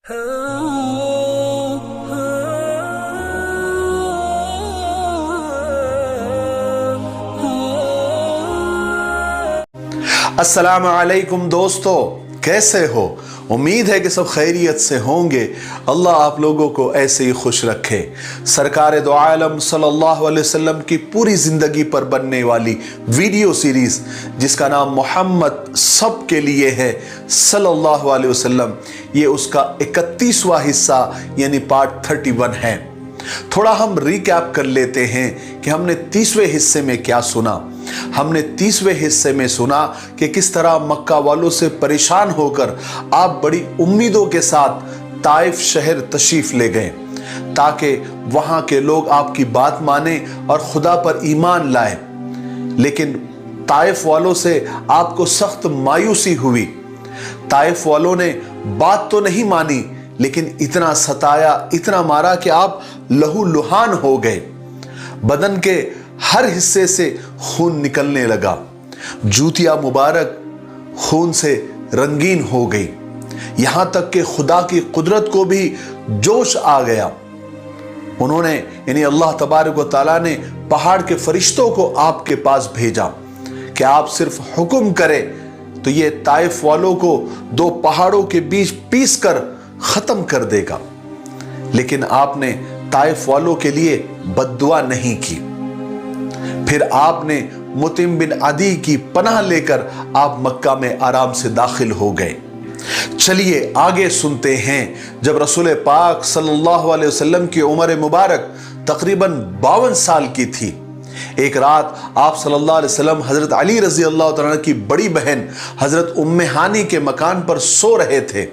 अस्सलाम वालेकुम दोस्तों, कैसे हो? उम्मीद है कि सब खैरियत से होंगे। अल्लाह आप लोगों को ऐसे ही खुश रखे। सरकार दो आलम सल्लल्लाहु अलैहि वसल्लम की पूरी ज़िंदगी पर बनने वाली वीडियो सीरीज़ जिसका नाम मोहम्मद सब के लिए है सल्लल्लाहु अलैहि वसल्लम, ये उसका 31वां हिस्सा यानी पार्ट 31 है। थोड़ा हम रिकैप कर लेते हैं कि हमने 30वें हिस्से में क्या सुना। हमने 30वें हिस्से में सुना कि किस तरह मक्का वालों से परेशान होकर आप बड़ी उम्मीदों के साथ ताइफ शहर तशरीफ ले गए ताकि वहां के लोग आपकी बात माने और खुदा पर ईमान लाए। लेकिन ताइफ वालों से आपको सख्त मायूसी हुई। ताइफ वालों ने बात तो नहीं मानी, लेकिन इतना सताया, इतना मारा कि आप लहूलुहान हो गए। बदन के हर हिस्से से खून निकलने लगा। जूतियां मुबारक खून से रंगीन हो गई। यहां तक कि खुदा की कुदरत को भी जोश आ गया। उन्होंने यानी अल्लाह तबारक व तआला ने पहाड़ के फरिश्तों को आपके पास भेजा कि आप सिर्फ हुक्म करें तो ये ताइफ वालों को दो पहाड़ों के बीच पीस कर खत्म कर देगा। लेकिन आपने ताइफ वालों के लिए बद्दुआ नहीं की। फिर आपने मुतिम बिन अदी की पनाह लेकर आप मक्का में आराम से दाखिल हो गए। चलिए आगे सुनते हैं। जब रसूल पाक सल्लल्लाहु अलैहि वसल्लम की उम्र मुबारक तकरीबन 52 साल की थी, एक रात आप सल्लल्लाहु अलैहि वसल्लम हजरत अली रजी अल्लाह तआला की बड़ी बहन हजरत उम्मे हानी के मकान पर सो रहे थे।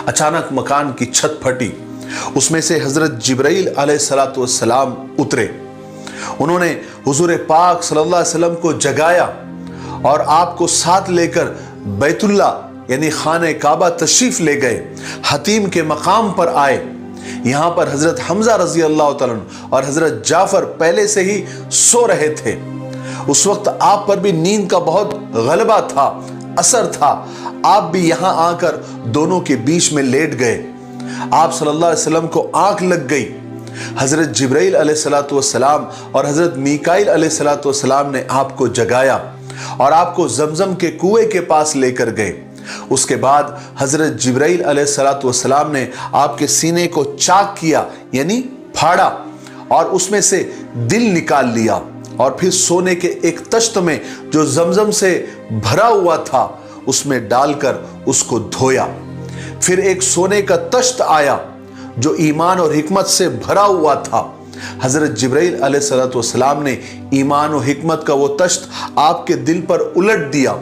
अचानक मकान की छत फटी। उसमें से हजरत जिब्राइल अलैहिस्सलातु वस्सलाम उतरे। उन्होंने हुजूर पाक सल्लल्लाहु अलैहि वसल्लम को जगाया और आपको साथ लेकर बैतुल्ला यानी खाने काबा तशरीफ ले गए। हतीम के मकाम पर आए। यहां पर हजरत हमजा रजी अल्लाह तआला और हजरत जाफर पहले से ही सो रहे थे। उस वक्त आप पर भी नींद का बहुत गलबा था, असर था। आप भी यहां आकर दोनों के बीच में लेट गए। आप सल्लल्लाहु अलैहि वसल्लम को आंख लग गई। हजरत जिब्राइल अलैहिस्सलातु वस्सलाम और हजरत मीकाइल अलैहिस्सलातु वस्सलाम ने आपको जगाया और आपको जमजम के कुएं के पास लेकर गए। उसके बाद हजरत जिब्राइल अलैहिस्सलातु वस्सलाम ने आपके सीने को चाक किया यानी फाड़ा और उसमें से दिल निकाल लिया और फिर सोने के एक तश्त में जो जमजम से भरा हुआ था उसमें डालकर उसको धोया। फिर एक सोने का तश्त आया जो ईमान और हिकमत से भरा हुआ था। हजरत जिब्राइल अलैहिस्सलातु वस्सलाम ने ईमान और हिकमत का वो तश्त आपके दिल पर उलट दिया।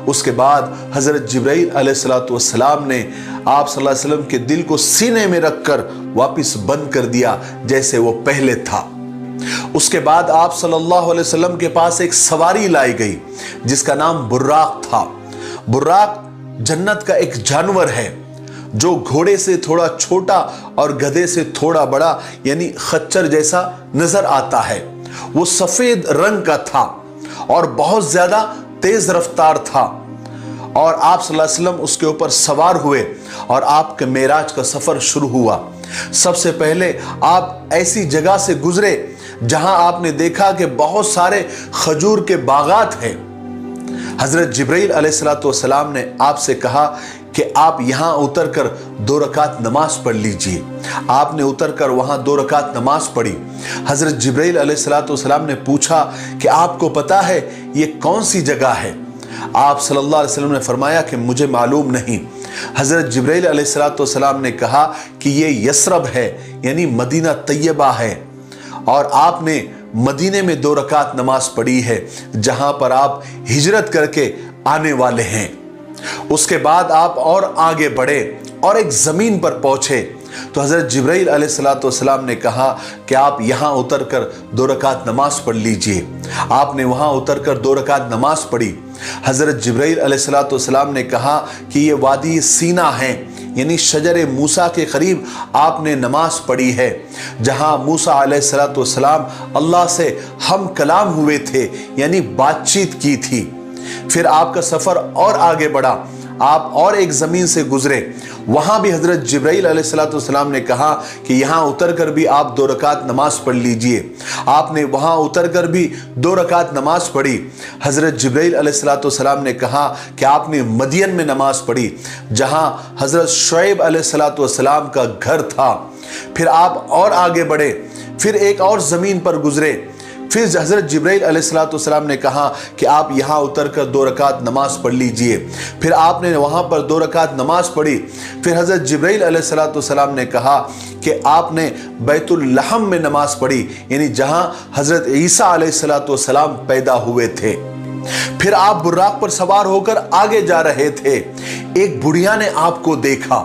उसके बाद हजरत जिब्राइल अलैहिस्सलातु वस्सलाम ने आप सल्लल्लाहु अलैहि वसल्लम के दिल को सीने में रखकर वापस बंद कर दिया जैसे वो पहले था। उसके बाद आप सल्लल्लाहु अलैहि वसल्लम के पास एक सवारी लाई गई जिसका नाम बुर्राक था। बुर्राक जन्नत का एक जानवर है जो घोड़े से थोड़ा छोटा और गधे से थोड़ा बड़ा यानी खच्चर जैसा नजर आता है। वो सफेद रंग का था और बहुत ज्यादा तेज रफ्तार था और आप सल्लल्लाहु अलैहि वसल्लम उसके ऊपर सवार हुए और आपके मेराज का सफर शुरू हुआ। सबसे पहले आप ऐसी जगह से गुजरे जहां आपने देखा कि बहुत सारे खजूर के बागात हैं। हजरत जिब्राइल अलैहिस्सलातु वस्सलाम ने आपसे कहा कि आप यहां उतरकर 2 रकात नमाज पढ़ लीजिए। आपने उतरकर वहां 2 रकात नमाज पढ़ी। हजरत जिब्राइल अलैहिस्सलातु वस्सलाम ने पूछा कि आपको पता है ये कौन सी जगह है? आप सल्लल्लाहु अलैहि वसल्लम ने फरमाया कि मुझे मालूम नहीं। हजरत जिब्राइल अलैहिस्सलातु वस्सलाम ने कहा कि ये यसरब है यानी मदीना तैयबा है और आपने मदीने में 2 रकात नमाज पढ़ी है जहां पर आप हिजरत करके आने वाले हैं। उसके बाद आप और आगे बढ़े और एक जमीन पर पहुंचे तो हजरत जिब्राइल अलैहिस्सलातु वस्सलाम ने कहा कि आप यहां उतरकर 2 रकात नमाज पढ़ लीजिए। आपने वहां उतरकर 2 रकात नमाज पढ़ी। हजरत जिब्राइल अलैहिस्सलातु वस्सलाम ने कहा कि ये वादी सीना है यानी शजर मूसा के करीब आपने नमाज पढ़ी है जहां मूसा अलैहिस्सलातु वस्सलाम अल्लाह से हम कलाम हुए थे यानी बातचीत की थी। फिर आपका सफर और आगे बढ़ा। آپ اور ایک زمین سے گزرے، وہاں بھی حضرت جبرائیل علیہ السلام نے کہا کہ یہاں اتر کر بھی آپ 2 رکعت نماز پڑھ لیجئے۔ آپ نے وہاں اتر کر بھی 2 رکعت نماز پڑھی۔ حضرت جبرائیل علیہ السلام نے کہا کہ آپ نے مدین میں نماز پڑھی، جہاں حضرت شعیب علیہ السلام کا گھر تھا۔ پھر آپ اور آگے بڑھے، پھر ایک اور زمین پر گزرے، پھر حضرت جبرائیل علیہ السلام نے کہا کہ آپ یہاں اتر کر 2 رکعت نماز پڑھ لیجئے۔ پھر آپ نے وہاں پر 2 رکعت نماز پڑھی۔ پھر حضرت جبرائیل علیہ السلام نے کہا کہ آپ نے بیت اللحم میں نماز پڑھی، یعنی جہاں حضرت عیسیٰ علیہ السلام پیدا ہوئے تھے۔ پھر آپ براق پر سوار ہو کر آگے جا رہے تھے، ایک بڑھیا نے آپ کو دیکھا،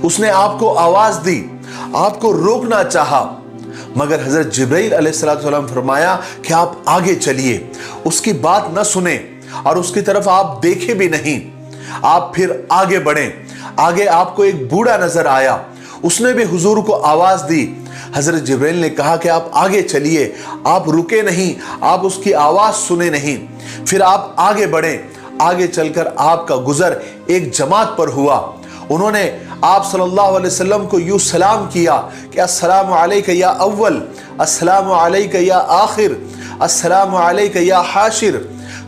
اس نے آپ کو آواز دی، آپ کو روکنا چاہا، مگر حضرت جبرائیل علیہ السلام فرمایا کہ آپ آگے چلیے، اس کی بات نہ سنیں اور اس کی طرف آپ دیکھے بھی نہیں۔ آپ پھر آگے بڑھیں، آگے آپ کو ایک بوڑھا نظر آیا، اس نے بھی حضور کو آواز دی۔ حضرت جبرائیل نے کہا کہ آپ آگے چلیے، آپ رکے نہیں، آپ اس کی آواز سنے نہیں۔ پھر آپ آگے بڑھیں، آگے چل کر آپ کا گزر ایک جماعت پر ہوا۔ انہوں نے آپ صلی اللہ علیہ وسلم کو یوں سلام کیا کہ السلام علیکہ یا اول، السلام علیکہ یا آخر، السلام علیکہ یا حاشر۔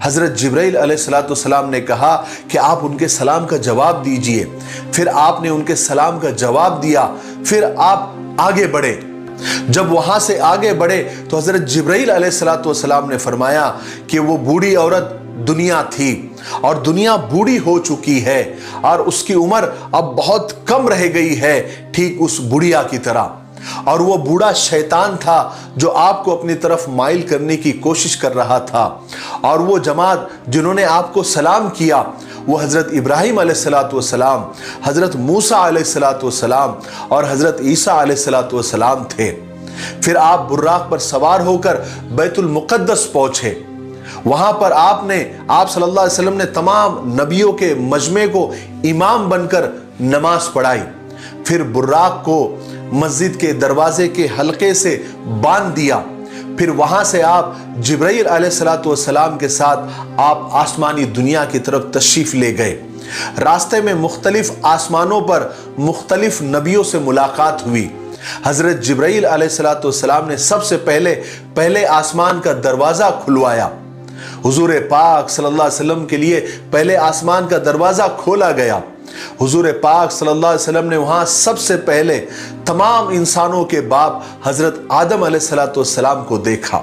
حضرت جبرائیل علیہ السلام نے کہا کہ آپ ان کے سلام کا جواب دیجئے۔ پھر آپ نے ان کے سلام کا جواب دیا، پھر آپ آگے بڑھے۔ جب وہاں سے آگے بڑھے تو حضرت جبرائیل علیہ السلام نے فرمایا کہ وہ بوڑھی عورت دنیا تھی اور دنیا بوڑھی ہو چکی ہے اور اس کی عمر اب بہت کم رہ گئی ہے، ٹھیک اس بڑھیا کی طرح۔ اور وہ بوڑھا شیطان تھا جو آپ کو اپنی طرف مائل کرنے کی کوشش کر رہا تھا، اور وہ جماعت جنہوں نے آپ کو سلام کیا وہ حضرت ابراہیم علیہ السلام، حضرت موسیٰ علیہ السلام اور حضرت عیسیٰ علیہ السلام تھے۔ پھر آپ براق پر سوار ہو کر بیت المقدس پہنچے۔ وہاں پر آپ صلی اللہ علیہ وسلم نے تمام نبیوں کے مجمع کو امام بن کر نماز پڑھائی۔ پھر براق کو مسجد کے دروازے کے حلقے سے باندھ دیا۔ پھر وہاں سے آپ جبرائیل علیہ السلام کے ساتھ آپ آسمانی دنیا کی طرف تشریف لے گئے۔ راستے میں مختلف آسمانوں پر مختلف نبیوں سے ملاقات ہوئی۔ حضرت جبرائیل علیہ السلام نے سب سے پہلے آسمان کا دروازہ کھلوایا۔ حضور پاک صلی اللہ علیہ وسلم کے لیے پہلے آسمان کا دروازہ کھولا گیا۔ حضور پاک صلی اللہ علیہ وسلم نے وہاں سب سے پہلے تمام انسانوں کے باپ حضرت آدم علیہ السلام کو دیکھا،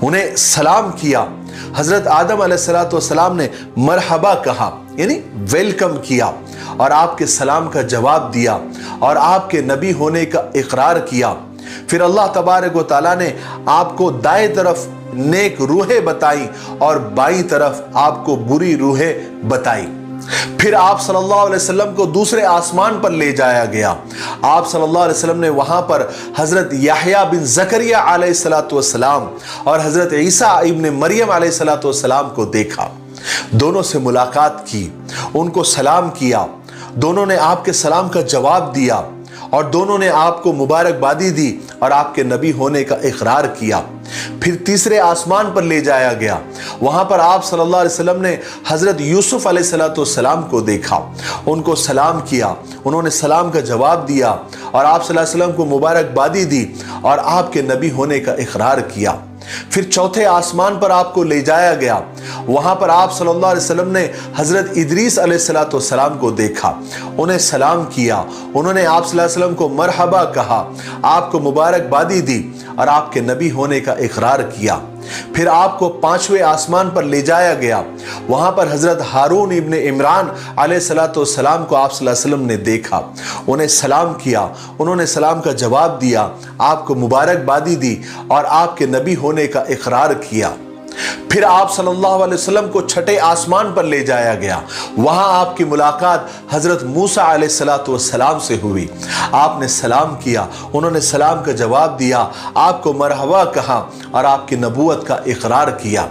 انہیں سلام کیا۔ حضرت آدم علیہ السلام نے مرحبا کہا، یعنی ویلکم کیا، اور آپ کے سلام کا جواب دیا اور آپ کے نبی ہونے کا اقرار کیا۔ پھر اللہ تبارک و تعالیٰ نے آپ کو دائیں طرف نیک روحیں بتائیں اور بائیں طرف آپ کو بری روحیں بتائیں۔ پھر آپ صلی اللہ علیہ وسلم کو دوسرے آسمان پر لے جایا گیا۔ آپ صلی اللہ علیہ وسلم نے وہاں پر حضرت یحییٰ بن زکریا علیہ السلام اور حضرت عیسیٰ ابن مریم علیہ السلام کو دیکھا، دونوں سے ملاقات کی، ان کو سلام کیا، دونوں نے آپ کے سلام کا جواب دیا اور دونوں نے آپ کو مبارکبادی دی اور آپ کے نبی ہونے کا اقرار کیا۔ پھر تیسرے آسمان پر لے جایا گیا، وہاں پر آپ صلی اللہ علیہ وسلم نے حضرت یوسف علیہ السلام کو دیکھا، ان کو سلام کیا، انہوں نے سلام کا جواب دیا اور آپ صلی اللہ علیہ وسلم کو مبارکبادی دی اور آپ کے نبی ہونے کا اقرار کیا۔ پھر چوتھے آسمان پر آپ کو لے جایا گیا، وہاں پر آپ صلی اللہ علیہ وسلم نے حضرت ادریس علیہ السلام کو دیکھا، انہیں سلام کیا، انہوں نے آپ صلی اللہ علیہ وسلم کو مرحبا کہا، آپ کو مبارکبادی دی اور آپ کے نبی ہونے کا اقرار کیا۔ پھر آپ کو پانچویں آسمان پر لے جایا گیا، وہاں پر حضرت ہارون ابن عمران علیہ السلام کو آپ صلی اللہ علیہ وسلم نے دیکھا، انہیں سلام کیا، انہوں نے سلام کا جواب دیا، آپ کو مبارکبادی دی اور آپ کے نبی ہونے کا اقرار کیا۔ پھر آپ صلی اللہ علیہ وسلم کو چھٹے آسمان پر لے جایا گیا، وہاں آپ کی ملاقات حضرت موسیٰ علیہ السلام سے ہوئی، آپ نے سلام کیا، انہوں نے سلام کا جواب دیا، آپ کو مرحبا کہا اور آپ کی نبوت کا اقرار کیا۔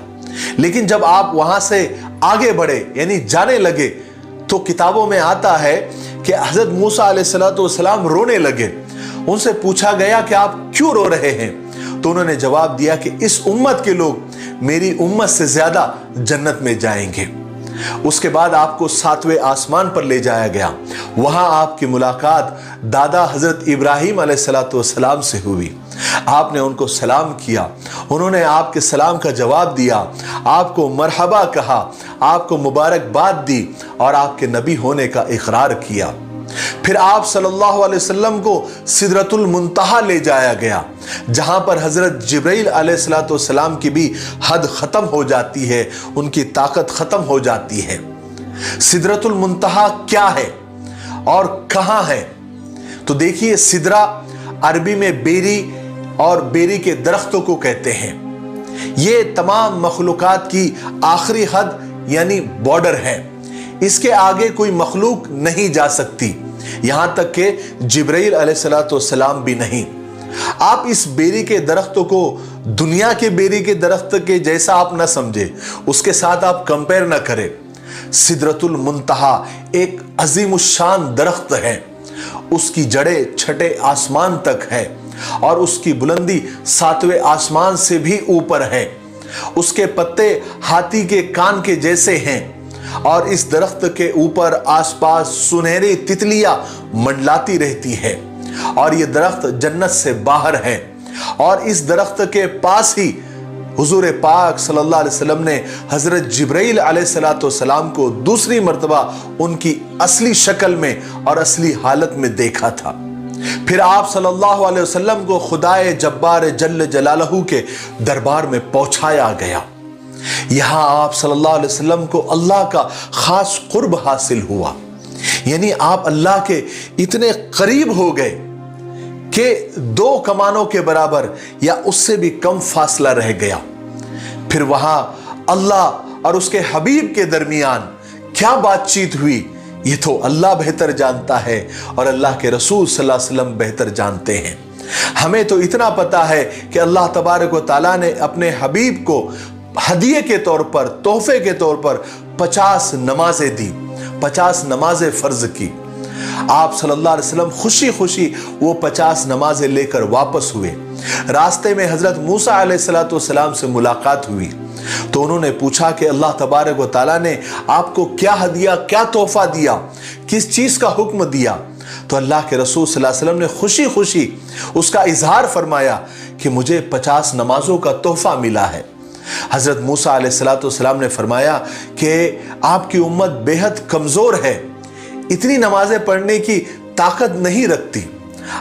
لیکن جب آپ وہاں سے آگے بڑھے یعنی جانے لگے تو کتابوں میں آتا ہے کہ حضرت موسیٰ علیہ السلام رونے لگے، ان سے پوچھا گیا کہ آپ کیوں رو رہے ہیں؟ تو انہوں نے جواب دیا کہ اس امت کے لوگ میری امت سے زیادہ جنت میں جائیں گے۔ उसके बाद आपको 7वें आसमान पर ले जाया गया। वहां आपकी मुलाकात दादा हजरत इब्राहिम अलैहिस्सलाम से हुई। आपने उनको सलाम किया, उन्होंने आपके सलाम का जवाब दिया, आपको मरहबा कहा, आपको मुबारकबाद दी और आपके नबी होने का इकरार किया। फिर आप सल्लल्लाहु अलैहि वसल्लम को सिदरतुल मुंतहा ले जाया गया, जहां पर हजरत जिब्रील अलैहिस्सलाम की भी हद खत्म हो जाती है, उनकी ताकत खत्म हो जाती है। सिदरतुल मुंतहा क्या है और कहां है? तो देखिए, सिदरा अरबी में बेरी और बेरी के दरख्तों को कहते हैं। ये तमाम मखलूकात की आखिरी हद यानी बॉर्डर है। इसके आगे कोई मखलूक नहीं जा सकती, यहां तक कि जिब्रील अलैहिस्सलाम भी नहीं। आप इस बेरी के दरख्तों को दुनिया के बेरी के दरख्त के जैसा आप ना समझे, उसके साथ आप कंपेयर ना करें। सिदरतुल मुंतहा एक अजीमुशान दरख्त है। उसकी जड़ें छठे आसमान तक है और उसकी बुलंदी 7वें आसमान से भी ऊपर है। उसके पत्ते हाथी के कान के जैसे हैं और इस दरख्त के ऊपर आसपास सुनहरी तितलियां मंडलाती रहती है और यह दरख्त जन्नत से बाहर है। और इस दरख्त के पास ही हुजूर पाक सल्लल्लाहु अलैहि वसल्लम ने हजरत जिब्रील अलैहिस्सलाम को दूसरी मर्तबा उनकी असली शक्ल में और असली हालत में देखा था। फिर आप सल्लल्लाहु अलैहि वसल्लम को खुदाए जब्बार जल्ल जलालहू के दरबार में पहुंचाया गया। यहां आप सल्लल्लाहु अलैहि वसल्लम को अल्लाह का खास कुर्ब हासिल हुआ, यानी आप अल्लाह के इतने करीब हो गए कि 2 कमानों के बराबर या उससे भी कम फासला रह गया। फिर वहां अल्लाह और उसके हबीब के दरमियान क्या बातचीत हुई, ये तो अल्लाह बेहतर जानता है और अल्लाह के रसूल सल्लल्लाहु अलैहि वसल्लम बेहतर जानते हैं। हमें तो इतना पता है कि अल्लाह तबारक व तआला ने अपने हबीब को हदिये के तौर पर, तोहफे के तौर पर 50 नमाजें दी, 50 नमाजें फर्ज की। आप सल्लल्लाहु अलैहि वसल्लम खुशी खुशी वो 50 नमाजें लेकर वापस हुए। रास्ते में हजरत मूसा अलैहिस्सलाम से मुलाकात हुई तो उन्होंने पूछा कि अल्लाह तबारक व तआला ने आपको क्या हदिया, क्या तोहफा दिया, किस चीज का हुक्म दिया? तो अल्लाह के रसूल सल्लल्लाहु अलैहि वसल्लम ने खुशी खुशी उसका इजहार फरमाया कि मुझे 50 नमाजों का तोहफा मिला है। हजरत मूसा अलैहिस्सलाम ने फरमाया कि आपकी उम्मत बेहद कमजोर है, इतनी नमाजें पढ़ने की ताकत नहीं रखती,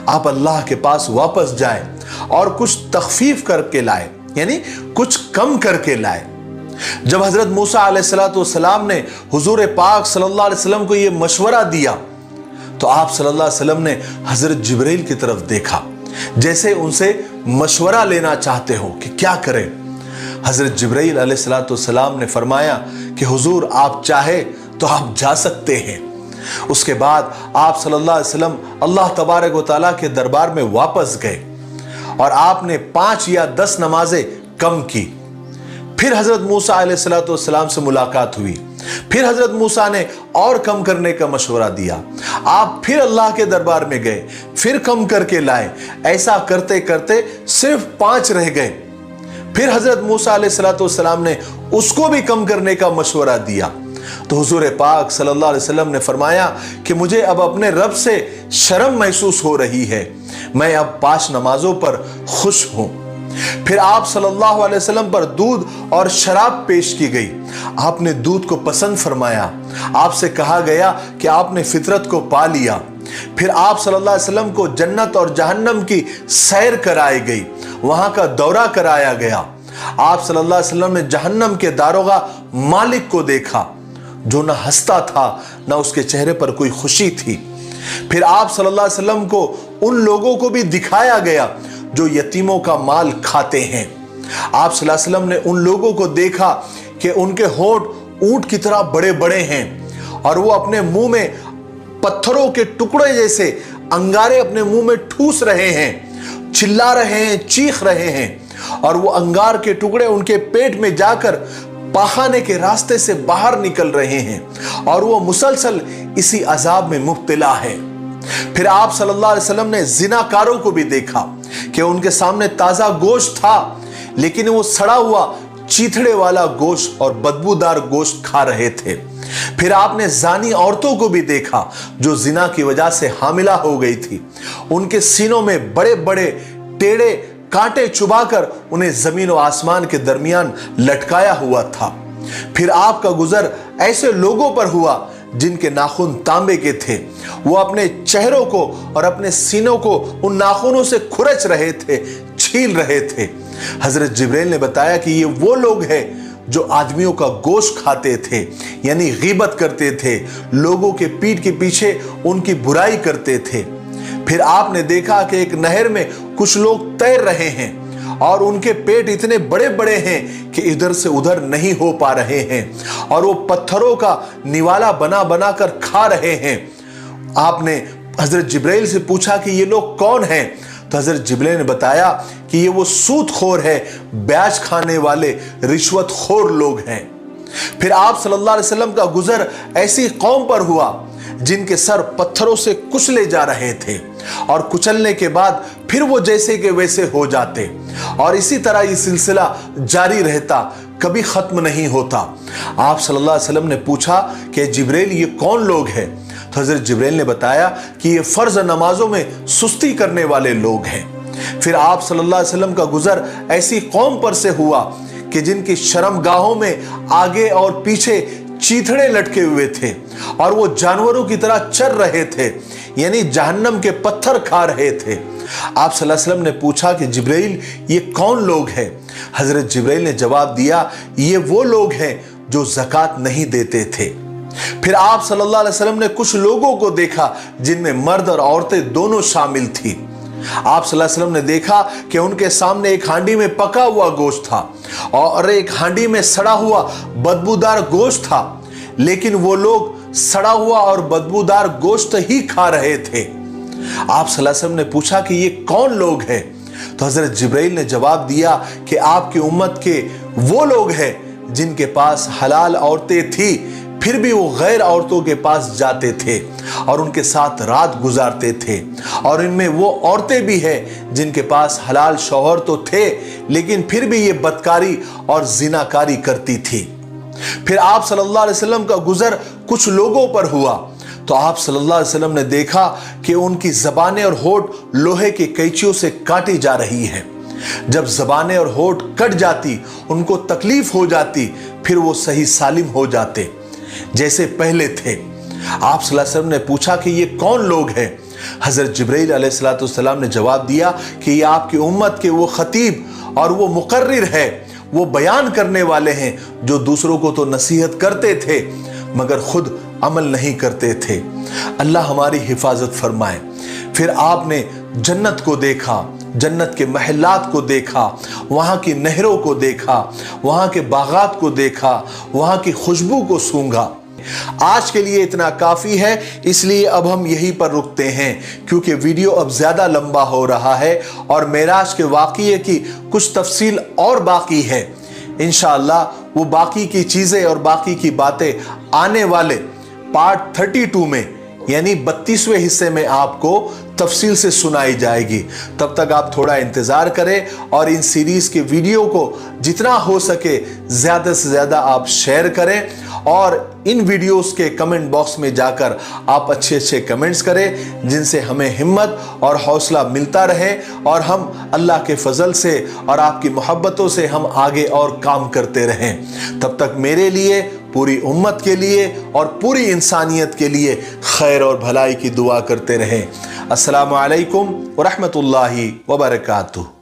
आप अल्लाह के पास वापस जाएं और कुछ तखफीफ करके लाए, यानी कुछ कम करके लाए। जब हजरत मूसा अलैहिस्सलाम ने हुजूर पाक सल्लल्लाहु अलैहि वसल्लम को यह मशवरा दिया तो आप सल्लल्लाहु अलैहि वसल्लम ने हजरत जिब्रील की तरफ देखा, जैसे उनसे मशवरा लेना चाहते हो कि क्या करें। हजरत जिब्रील अलैहिस्सलाम ने फरमाया कि हुजूर आप चाहे तो आप जा सकते हैं। उसके बाद आप सल्लल्लाहु अलैहि वसल्लम अल्लाह तबारक व तआला के दरबार में वापस गए और आपने 5 या 10 नमाजें कम की। फिर हजरत मूसा अलैहिस्सलाम से मुलाकात हुई, फिर हजरत मूसा ने और कम करने का मशवरा दिया। आप फिर अल्लाह के दरबार में गए, फिर कम करके लाए। ऐसा करते करते सिर्फ 5 रह गए। फिर हजरत मूसा अलैहिस्सलाम ने उसको भी कम करने का मशवरा दिया तो हुजूर पाक सल्लल्लाहु अलैहि वसल्लम ने फरमाया कि मुझे अब अपने रब से शर्म महसूस हो रही है, मैं अब 5 नमाजों पर खुश हूं। फिर आप सल्लल्लाहु अलैहि वसल्लम पर दूध और शराब पेश की गई। आपने दूध को पसंद फरमाया, आपसे कहा गया कि आपने फितरत को पा लिया। फिर आप सल्लल्लाहु अलैहि वसल्लम को जन्नत और जहन्नम की सैर कराई गई, वहां का दौरा कराया गया। आप सल्लल्लाहु अलैहि वसल्लम ने जहन्नम के दारोगा मालिक को देखा जो न हंसता था न उसके चेहरे पर कोई खुशी थी। फिर आप सल्लल्लाहु अलैहि वसल्लम को उन लोगों को भी दिखाया गया जो यतीमों का माल खाते हैं। आप सल्लल्लाहु अलैहि वसल्लम ने उन लोगों को देखा कि उनके होंठ ऊंट की तरह बड़े बड़े हैं और वो अपने मुंह में पत्थरों के टुकड़े जैसे अंगारे अपने मुंह में ठूस रहे हैं, चिल्ला रहे हैं, चीख रहे हैं और वो अंगार के टुकड़े उनके पेट में जाकर पाखाने के रास्ते से बाहर निकल रहे हैं और वो मुसलसल इसी अजाब में मुब्तला है। फिर आप सल्लल्लाहु अलैहि वसल्लम ने जिनाकारों को भी देखा कि उनके सामने ताजा गोश्त था लेकिन वो सड़ा हुआ चीथड़े वाला गोश्त और बदबूदार गोश्त खा रहे थे। फिर आपने जानी औरतों को भी देखा जो जिना की वजह से हामिला हो गई थी। उनके सीनों में बड़े बड़े टेढ़े कांटे चुबाकर उन्हें जमीन और आसमान के दरमियान लटकाया हुआ था। फिर आपका गुजर ऐसे लोगों पर हुआ जिनके नाखून तांबे के थे। वो अपने चेहरों को और अपने सीनों को उन नाखूनों से खुरच रहे थे, छील रहे थे। हजरत जिब्रील ने बताया कि ये वो लोग हैं जो आदमियों का गोश्त खाते थे, यानी गीबत करते थे, लोगों के पीठ के पीछे उनकी बुराई करते थे। फिर आपने देखा कि एक नहर में कुछ लोग तैर रहे हैं और उनके पेट इतने बड़े बड़े हैं कि इधर से उधर नहीं हो पा रहे हैं और वो पत्थरों का निवाला बना बना कर खा रहे हैं। आपने हजरत जिब्रील से पूछा कि ये लोग कौन हैं? तो हजरत जिब्रील ने बताया कि ये वो सूदखोर है, ब्याज खाने वाले रिश्वतखोर लोग हैं। फिर आप सल्लल्लाहु अलैहि वसल्लम का गुजर ऐसी कौम पर हुआ जिनके सर पत्थरों से कुचले जा रहे थे और कुचलने के बाद फिर वो जैसे के वैसे हो जाते और इसी तरह ये सिलसिला जारी रहता, कभी खत्म नहीं होता। आप सल्लल्लाहु अलैहि वसल्लम ने पूछा कि जिब्रील ये कौन लोग हैं? तो हजरत जिब्रील ने बताया कि ये फर्ज नमाजों में सुस्ती करने वाले लोग हैं। फिर आप सल्लल्लाहु अलैहि वसल्लम का गुजर ऐसी कौम पर से हुआ कि जिनकी शर्मगाहों में आगे और पीछे चीथड़े लटके हुए थे और वो जानवरों की तरह चर रहे थे, यानी जहन्नम के पत्थर खा रहे थे। आप सल्लल्लाहु अलैहि वसल्लम ने पूछा कि जिब्रील ये कौन लोग हैं? हजरत जिब्रील ने जवाब दिया, ये वो लोग हैं जो ज़कात नहीं देते थे। फिर आप सल्लल्लाहु अलैहि वसल्लम ने कुछ लोगों को देखा जिनमें मर्द और औरतें दोनों शामिल थी। आप सल्लल्लाहु अलैहि वसल्लम ने देखा कि उनके सामने एक हांडी में पका हुआ गोश्त था और एक हांडी में सड़ा हुआ बदबूदार गोश्त था, लेकिन वो लोग सड़ा हुआ और बदबूदार गोश्त ही खा रहे थे। आप सल्लल्लाहु अलैहि वसल्लम ने पूछा कि ये कौन लोग हैं? तो हजरत जिब्रील ने जवाब दिया कि आपकी उम्मत के वो लोग हैं जिनके पास हलाल औरतें थी, फिर भी वो गैर औरतों के पास जाते थे और उनके साथ रात गुजारते थे, और इनमें वो औरतें भी हैं जिनके पास हलाल शौहर तो थे लेकिन फिर भी ये बदकारी और जिनाकारी करती थी। फिर आप सल्लल्लाहु अलैहि वसल्लम का गुजर कुछ लोगों पर हुआ तो आप सल्लल्लाहु अलैहि वसल्लम ने देखा कि उनकी ज़बानें और होठ लोहे की कैंचियों से काटी जा रही हैं। जब ज़बानें और होठ कट जाती, उनको तकलीफ हो जाती, फिर वो सही सालिम हो जाते जैसे पहले थे। आप सल्लल्लाहु अलैहि वसल्लम ने पूछा कि ये कौन लोग हैं? हजरत जिब्रील अलैहिस्सलाम ने जवाब दिया कि ये आपकी उम्मत के वो खतीब और वो मुकर्रिर है, वो बयान करने वाले हैं जो दूसरों को तो नसीहत करते थे मगर खुद अमल नहीं करते थे। अल्लाह हमारी हिफाजत फरमाए। फिर आपने जन्नत को देखा, जन्नत के महलात को देखा, वहाँ की नहरों को देखा, वहाँ के बागात को देखा, वहाँ की खुशबू को सूंघा। आज के लिए इतना काफ़ी है, इसलिए अब हम यहीं पर रुकते हैं क्योंकि वीडियो अब ज़्यादा लंबा हो रहा है और मेराज के वाक़ये की कुछ तफसील और बाकी है। इंशाअल्लाह वो बाकी की चीज़ें और बाकी की बातें आने वाले पार्ट 32 में यानी 32वें हिस्से में आपको तफसील से सुनाई जाएगी। तब तक आप थोड़ा इंतज़ार करें और इन सीरीज़ के वीडियो को जितना हो सके ज़्यादा से ज़्यादा आप शेयर करें और इन वीडियोस के कमेंट बॉक्स में जाकर आप अच्छे अच्छे कमेंट्स करें जिनसे हमें हिम्मत और हौसला मिलता रहे और हम अल्लाह के फजल से और आपकी मोहब्बतों से हम आगे और काम करते रहें। तब तक मेरे लिए, पूरी उम्मत के लिए और पूरी इंसानियत के लिए खैर और भलाई की दुआ करते रहें। अस्सलामु अलैकुम व रहमतुल्लाहि व बरकातुहू।